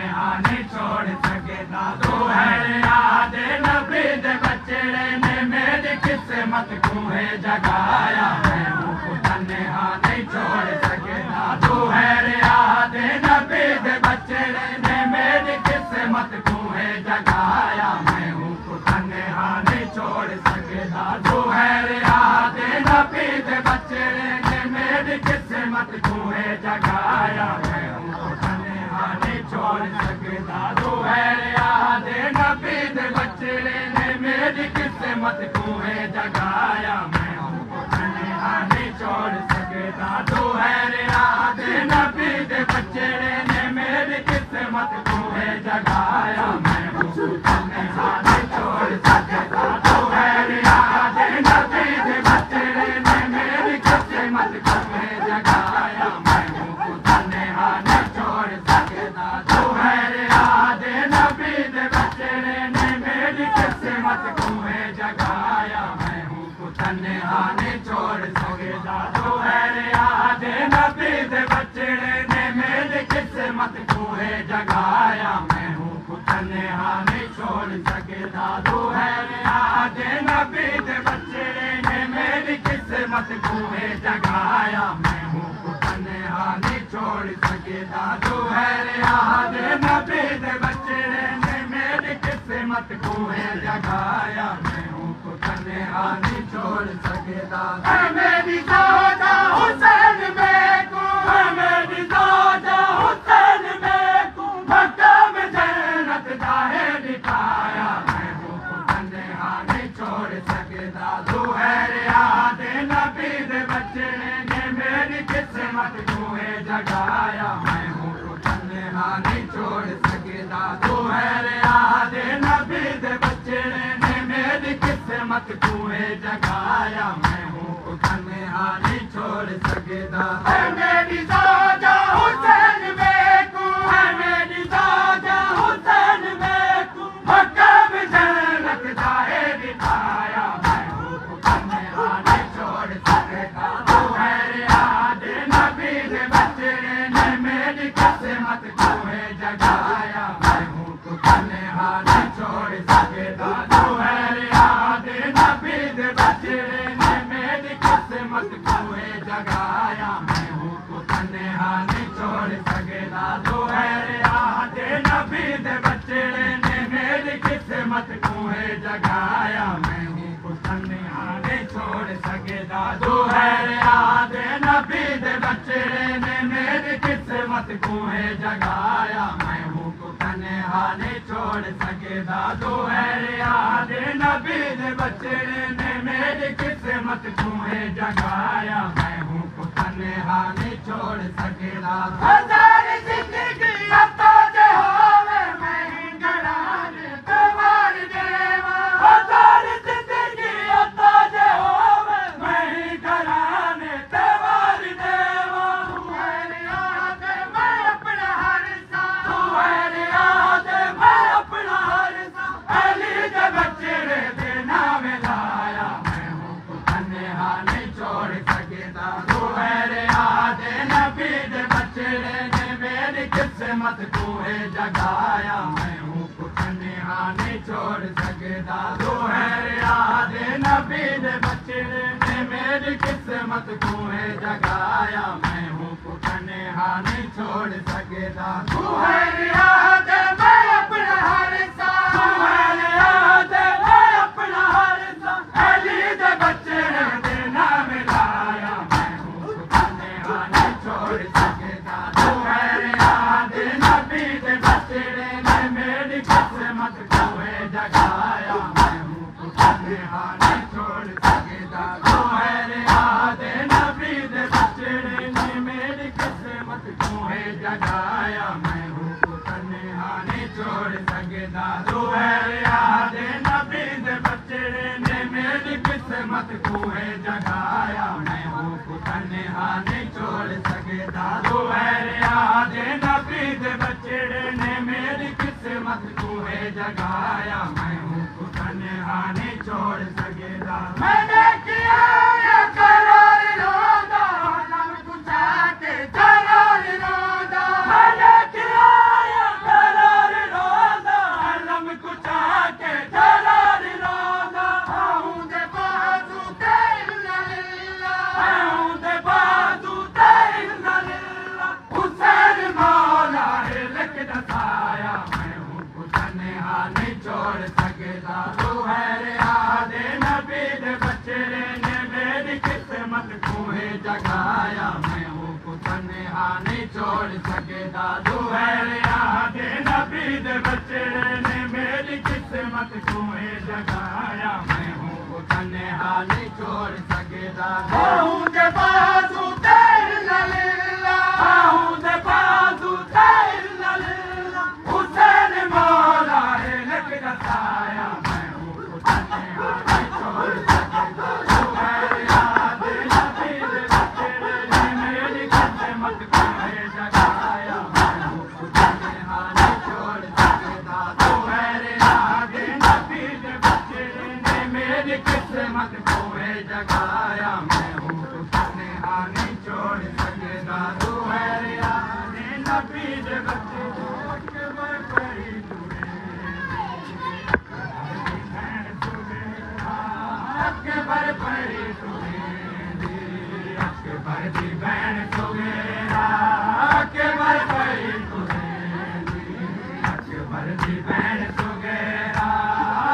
तन्हा नहीं छोड़ सकेदा तू है याद नबी दे बचड़े ने मेरी किस्मत को है जगाया मैं हूँ तन्हा नहीं छोड़ सकेदा तू है याद नबी दे बचड़े ने मेरी किस्मत को है जगाया मैं हूँ तन्हा नहीं छोड़ सकेदा तू है याद नबी दे बचड़े ने मेरी किस्मत को है जगाया मैं हूँ तन्हा नहीं छोड़ सकेदा तू है याद नबी दे बचड़े ने मेरी किस्मत को है जगाया मैं हूँ तन्हा नहीं छोड़ सकेदा तू है याद नबी दे बचड़े ने मेरी किस्मत को है जगाया मैं हूँ तन्हा नहीं छोड़ सकेदा तू है याद नबी दे बचड़े ने मेरी किस्मत को है जगाया मैं हूँ तन्हा नहीं छोड़ सकेदा तू है याद नबी दे बचड़े ने मेरी किस्मत को है जगाया मैं हूँ तन्हा नहीं छोड़ सकेदा तू है याद नबी दे बचड़े ने मेरी किस्मत को है जगाया मैं हूँ तन्हा नहीं छोड़ सकेदा तू है याद नबी दे बचड़े ने मेरी किस्मत को है जगाया मैं हूँ तन्हा नहीं छोड़ सकेदा तू है याद नबी दे बचड़े ने मेरी किस्मत को है जगाया मैं हूँ तन्हा नहीं छोड़ सकेदा मेरी दादा हुसैन बेकू मेरी दादा हुसैन बेकू मक्का में जन्नत जाहे दिखाया मैं हूँ तन्हा नहीं छोड़ सकेदा तू है याद नबी दे बचड़े ने मेरी किस्मत को है जगाया मैं हूँ तन्हा नहीं छोड़ सकेदा तू है याद नबी दे बचड़े ने मेरी किस्मत को है जगाया मैं हूँ तन्हा नहीं छोड़ सकेदा मेरी दादा हुसैन बेकू मेरी दादा हुसैन बेकू मक्का में जन्नत जाहे दिखाया मैं हूँ तन्हा नहीं छोड़ सकेदा तू है याद नबी दे बचड़े ने मेरी किस्मत को है जगाया मैं हूँ तन्हा नहीं छोड़ सकेदा तू है याद नबी दे बचड़े ने मेरी किस्मत को है जगाया मैं हूँ तन्हा नहीं छोड़ सकेदा तू है याद नबी दे बचड़े ने मेरी किस्मत को है जगाया मैं हूँ तन्हा नहीं छोड़ सकेदा तू है याद नबी दे बचड़े ने मेरी किस्मत को है जगाया मैं हूँ तन्हा नहीं छोड़ सकेदा तू है याद नबी दे बचड़े ने मेरी किस्मत को है जगाया मैं हूँ तन्हा नहीं छोड़ सकेदा हजार जिंदगी अताज होवे मैं घराने तुम्हारी देवा हजार जिंदगी अताज होवे मैं घराने तुम्हारी देवा तू है याद मैं अपना हर सा तू है याद मैं अपना हर सा अली दे बचड़े दे नाम लाया मैं हूँ तन्हा नहीं छोड़ सकेदा तू है याद नबी दे बचड़े ने मेरी किस्मत को है जगाया मैं हूँ तन्हा नहीं छोड़ सकेदा तू है याद नबी दे बचड़े ने मेरी किस्मत को है जगाया मैं हूँ तन्हा नहीं छोड़ सकेदा तू है याद मैं अपना हर सा तू है याद मैं अपना हर सा अली दे बचड़े दे नाम लाया मैं हूँ तन्हा नहीं छोड़ सकेदा तू है याद नबी दे बचड़े ने मेरी किस्मत को है जगाया मैं हूँ तन्हा नहीं छोड़ सकेदा तू है याद नबी दे बचड़े ने मेरी किस्मत को है जगाया मैं हूँ तन्हा नहीं छोड़ सकेदा तू है याद नबी दे बचड़े ने मेरी किस्मत को है जगाया मैं हूँ तन्हा नहीं छोड़ सकेदा तू है याद नबी दे बचड़े ने मेरी किस्मत को है जगाया मैं हूँ तन्हा नहीं छोड़ सकेदा मैंने किया ये करार रोदा नम कुछ के करार रोदा मैंने किया ये करार दसाया मैं हूँ तन्हा नहीं छोड़ सकता तू है रियादे नबी दे बचड़े ने मेरी किस्मत कुए जगाया मैं हूँ तन्हा नहीं छोड़ सकता तू है रियादे नबी दे बचड़े ने मेरी किस्मत कुए जगाया मैं हूँ तन्हा नहीं छोड़ सकता हूँ दे बाजू तेरे लल्ला हूँ दे बाजू तेरे लल्ला हुसैन मौला है लग दसाया मैं हूँ तन्हा नहीं छोड़ सकता तू है याद नबी दे बचड़े ने मेरी किस्मत कुए जगाया मैं हूँ तन्हा नहीं छोड़ सकता तू है याद नबी दे बचड़े ने मेरी किस्मत कुए जगाया मैं हूँ तन्हा नहीं छोड़ सकता तू है याद नबी दे बचड़े अकबर परी अकबर दी बहन सुगेरा अकबर परी अकबर दी बहन सुगेरा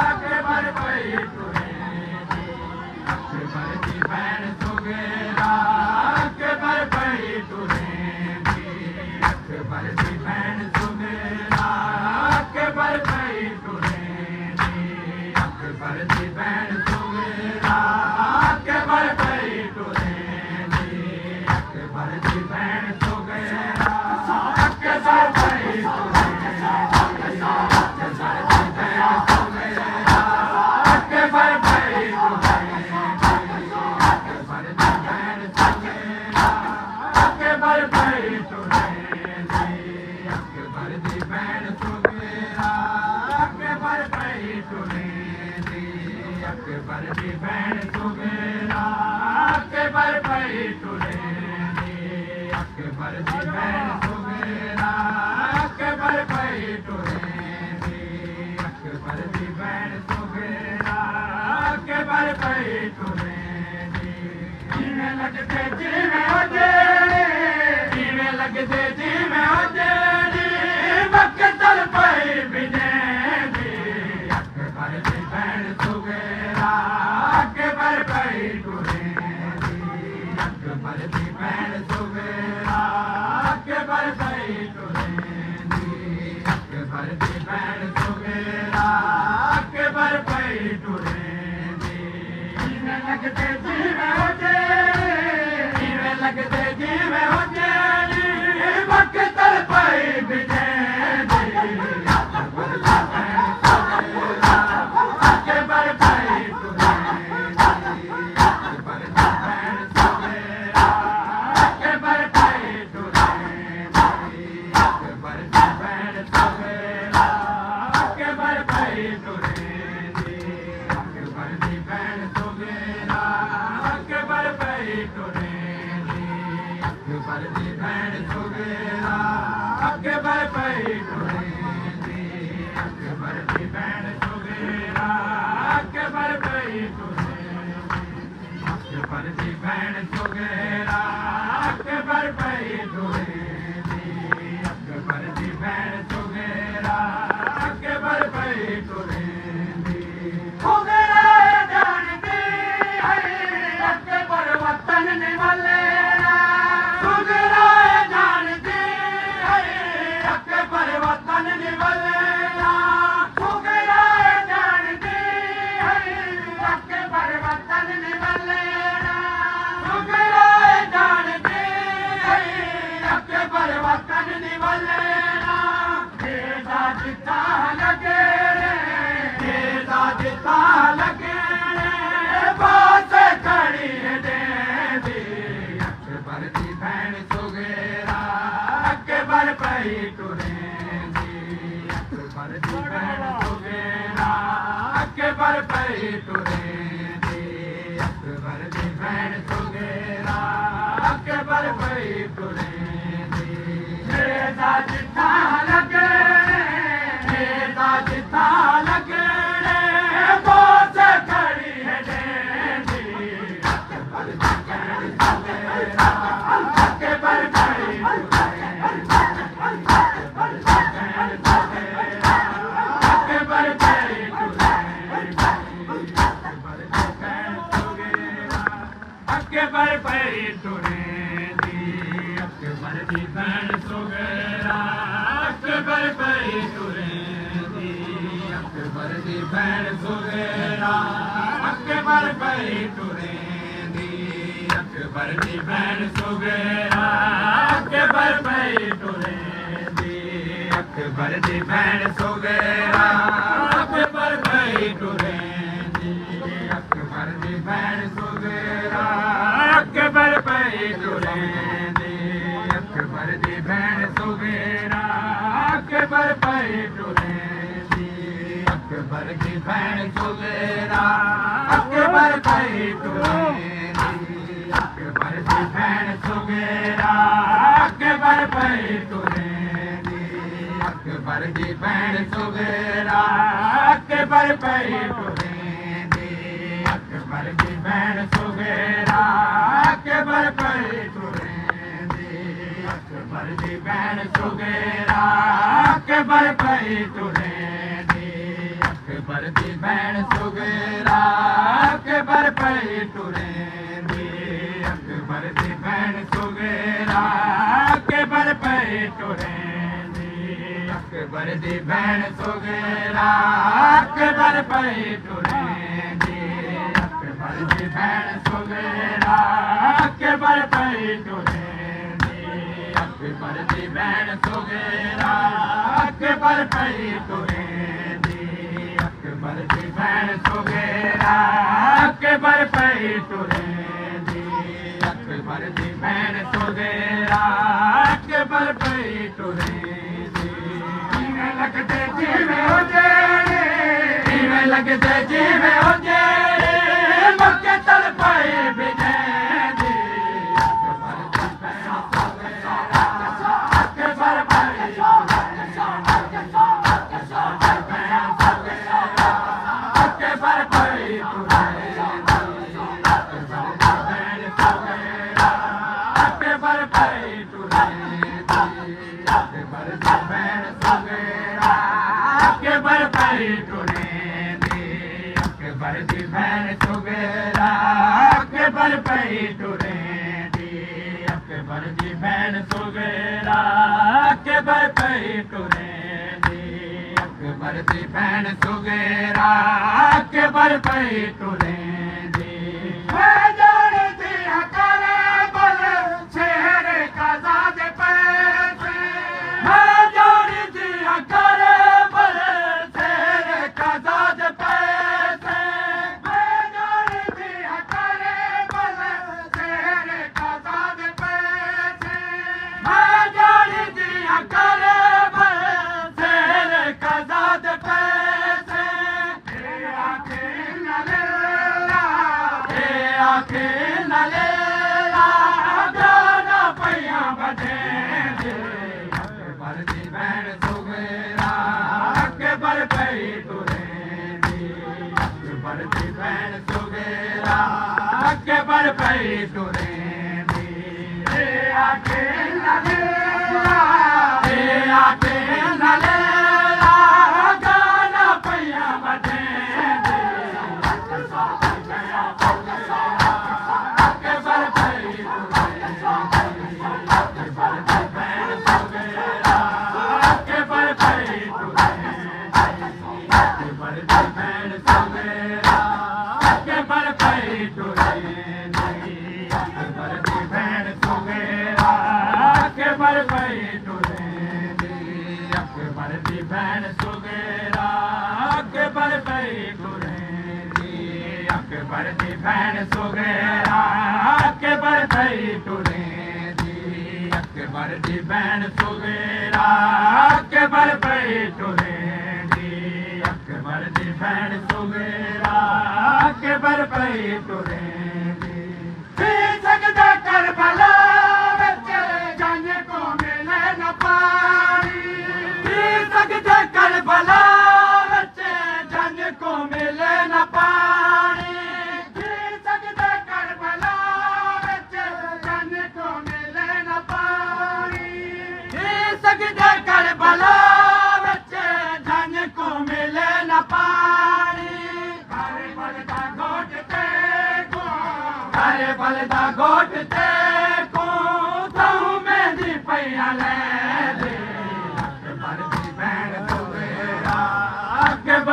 अकबर परी अकबर दी बहन सुगेरा अकबर परी अकबर दी बहन सुगेरा अकबर परी अकबर दी बहन सुगेरा अकबर परी अकबर दी बहन सुगेरा अकबर परी अकबर परी अकबर परी अकबर दी बहन सुगेरा अकबर परी अकबर दी बहन सुगेरा अकबर परी अकबर दी बहन सुगेरा अकबर परी अकबर दी बहन सुगेरा अकबर परी जीने लगते जीवे हो जेड़ी जीवे लगते जीवे हो जेड़ी मक्तल पई बिजेंदी अकबर दी बहन सुगेरा अकबर पई अकबर दी बहन सुगेरा अकबर पई अकबर दी बहन सुगेरा अकबर पई जीवे लगते जीवे हो जेड़ी जीवे लगते जीवे हो जेड़ी मक्तल पई बिजेंदी अकबर दी बहन सुगेरा अकबर पई अकबर दी बहन सुगेरा अकबर पई अकबर दी बहन सुगेरा अकबर पई अकबर दी बहन सुगेरा अकबर पई अकबर दी बहन सुगेरा अकबर पई अकबर दी बहन सुगेरा अकबर पई अकबर दी बहन सुगेरा अकबर पई अकबर दी बहन सुगेरा अकबर पई सुगेरा जानती है अकबर वतन निवालेना सुगेरा जानती है अकबर वतन निवालेना सुगेरा जानती है अकबर वतन निवालेना सुगेरा जानती है अकबर वतन निवालेना देदा जिता लगे देदा जिता लगे बात खड़ी है देवी अकबर दी बहन सुगेरा अकबर पई अकबर दी बहन सुगेरा अकबर पई अकबर दी बहन सुगेरा अकबर पई देदा जिता लगे देदा जिता लगे बात खड़ी है देवी अकबर दी बहन सुगेरा अकबर पई अकबर दी बहन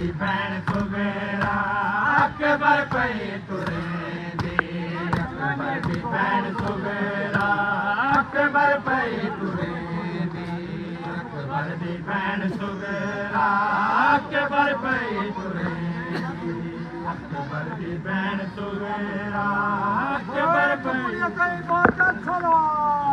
दी भैन सुवेरा अकबर पई तुरेंदी अकबर दी भैन सुवेरा अकबर पई तुरेंदी अकबर दी भैन सुवेरा अकबर पई तुरेंदी अकबर दी भैन सुवेरा अकबर पई कई बहुत अच्छा